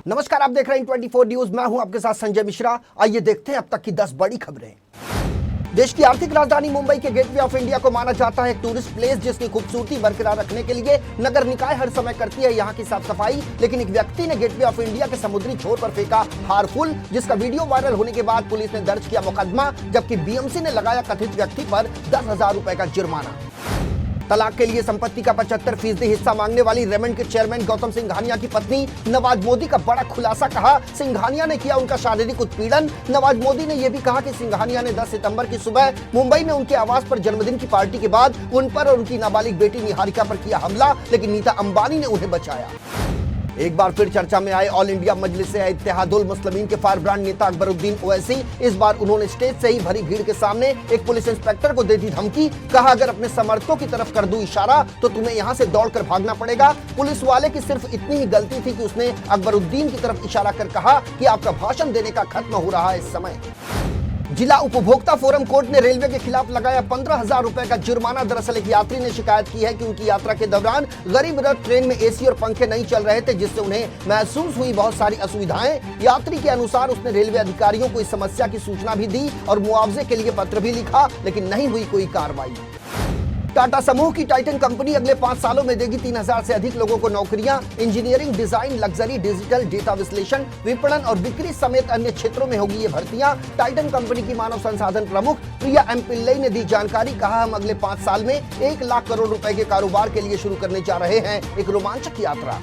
नमस्कार, आप देख रहे हैं 24 न्यूज। मैं हूं आपके साथ संजय मिश्रा। आइए देखते हैं अब तक की 10 बड़ी खबरें। देश की आर्थिक राजधानी मुंबई के गेटवे ऑफ इंडिया को माना जाता है एक टूरिस्ट प्लेस, जिसकी खूबसूरती बरकरार रखने के लिए नगर निकाय हर समय करती है यहाँ की साफ सफाई। लेकिन एक व्यक्ति ने गेटवे ऑफ इंडिया के समुद्री छोर पर फेंका हारफुल, जिसका वीडियो वायरल होने के बाद पुलिस ने दर्ज किया मुकदमा, जबकि बीएमसी ने लगाया कथित व्यक्ति पर 10,000 रुपए का जुर्माना। तलाक के लिए संपत्ति का 75% हिस्सा मांगने वाली रेमंड के चेयरमैन गौतम सिंघानिया की पत्नी नवाज मोदी का बड़ा खुलासा। कहा, सिंघानिया ने किया उनका शारीरिक उत्पीड़न। नवाज मोदी ने यह भी कहा कि सिंघानिया ने 10 सितंबर की सुबह मुंबई में उनके आवास पर जन्मदिन की पार्टी के बाद उन पर और उनकी नाबालिग बेटी निहारिका पर किया हमला, लेकिन नीता अंबानी ने उन्हें बचाया। एक बार फिर चर्चा में आए ऑल इंडिया मजलिस-ए-इत्तेहादुल मुस्लिमीन के फायर ब्रांड नेता अकबरुद्दीन ओवैसी। इस बार उन्होंने स्टेज से ही भरी भीड़ के सामने एक पुलिस इंस्पेक्टर को दे दी धमकी। कहा, अगर अपने समर्थकों की तरफ कर दूं इशारा तो तुम्हें यहां से दौड़कर भागना पड़ेगा। पुलिस वाले की सिर्फ इतनी ही गलती थी कि उसने अकबरुद्दीन की तरफ इशारा कर कहा कि आपका भाषण देने का खत्म हो रहा है इस समय। जिला उपभोक्ता फोरम कोर्ट ने रेलवे के खिलाफ लगाया 15,000 रुपए का जुर्माना। दरअसल एक यात्री ने शिकायत की है कि उनकी यात्रा के दौरान गरीब रथ ट्रेन में एसी और पंखे नहीं चल रहे थे, जिससे उन्हें महसूस हुई बहुत सारी असुविधाएं। यात्री के अनुसार उसने रेलवे अधिकारियों को इस समस्या की सूचना भी दी और मुआवजे के लिए पत्र भी लिखा, लेकिन नहीं हुई कोई कार्रवाई। टाटा समूह की टाइटन कंपनी अगले 5 सालों में देगी 3,000 से अधिक लोगों को नौकरियां। Engineering, design, luxury, digital, data विश्लेषण, विपणन और बिक्री समेत अन्य क्षेत्रों में होगी ये भर्तियां। टाइटन कंपनी की मानव संसाधन प्रमुख प्रिया एम पिल्लई ने दी जानकारी। कहा, हम अगले 5 साल में 1 लाख करोड़ रुपए के कारोबार के लिए शुरू करने जा रहे हैं एक रोमांचक यात्रा।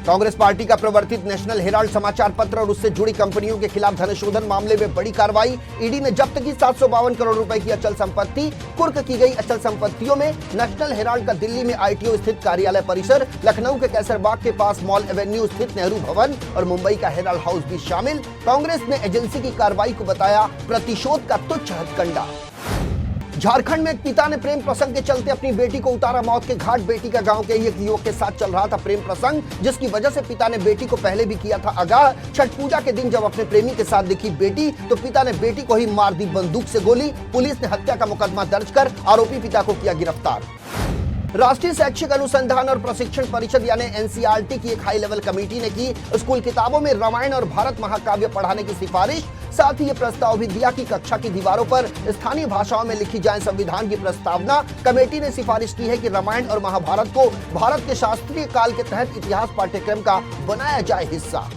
कांग्रेस पार्टी का प्रवर्तित नेशनल हेराल्ड समाचार पत्र और उससे जुड़ी कंपनियों के खिलाफ धनशोधन मामले में बड़ी कार्रवाई। ईडी ने जब्त की 752 करोड़ रुपए की अचल संपत्ति। कुर्क की गई अचल संपत्तियों में नेशनल हेराल्ड का दिल्ली में आईटीओ स्थित कार्यालय परिसर, लखनऊ के कैसरबाग के पास मॉल एवेन्यू स्थित नेहरू भवन और मुंबई का हेराल्ड हाउस भी शामिल। कांग्रेस ने एजेंसी की कार्रवाई को बताया प्रतिशोध का तुच्छ हथकंडा। झारखंड में एक पिता ने प्रेम प्रसंग के चलते अपनी बेटी को उतारा मौत के घाट। बेटी का गांव के एक युवक के साथ चल रहा था प्रेम प्रसंग, जिसकी वजह से पिता ने बेटी को पहले भी किया था आगाह। छठ पूजा के दिन जब अपने प्रेमी के साथ दिखी बेटी तो पिता ने बेटी को ही मार दी बंदूक से गोली। पुलिस ने हत्या का मुकदमा दर्ज कर आरोपी पिता को किया गिरफ्तार। राष्ट्रीय शैक्षिक अनुसंधान और प्रशिक्षण परिषद यानी एनसीईआरटी की एक हाई लेवल कमेटी ने की स्कूल किताबों में रामायण और भारत महाकाव्य पढ़ाने की सिफारिश। साथ ही ये प्रस्ताव भी दिया कि कक्षा की दीवारों पर स्थानीय भाषाओं में लिखी जाए संविधान की प्रस्तावना। कमेटी ने सिफारिश की है कि रामायण और महाभारत को भारत के शास्त्रीय काल के तहत इतिहास पाठ्यक्रम का बनाया जाए हिस्सा।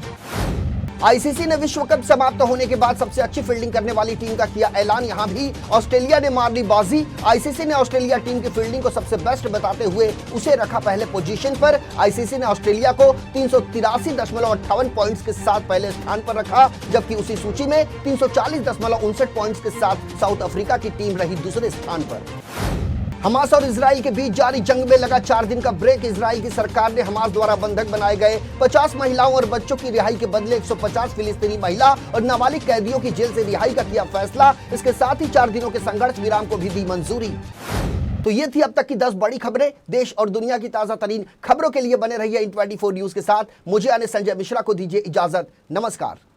आईसीसी ने विश्व कप समाप्त होने के बाद सबसे अच्छी फील्डिंग करने वाली टीम का किया ऐलान। यहां भी ऑस्ट्रेलिया ने मार दी बाजी। आईसीसी ने ऑस्ट्रेलिया टीम की फील्डिंग को सबसे बेस्ट बताते हुए उसे रखा पहले पोजीशन पर। आईसीसी ने ऑस्ट्रेलिया को 383.58 पॉइंट्स के साथ पहले स्थान पर रखा, जबकि उसी सूची में 340.59 पॉइंट्स के साथ साउथ अफ्रीका की टीम रही दूसरे स्थान पर। हमास और इजराइल के बीच जारी जंग में लगा 4 दिन का ब्रेक। इजराइल की सरकार ने हमास द्वारा बंधक बनाए गए 50 महिलाओं और बच्चों की रिहाई के बदले 150 फिलिस्तीनी महिला और नाबालिग कैदियों की जेल से रिहाई का किया फैसला। इसके साथ ही 4 दिनों के संघर्ष विराम को भी दी मंजूरी। तो ये थी अब तक की 10 बड़ी खबरें। देश और दुनिया की ताजा तरीन खबरों के लिए बने रहिए इन 24 न्यूज के साथ। मुझे यानी संजय मिश्रा को दीजिए इजाजत। नमस्कार।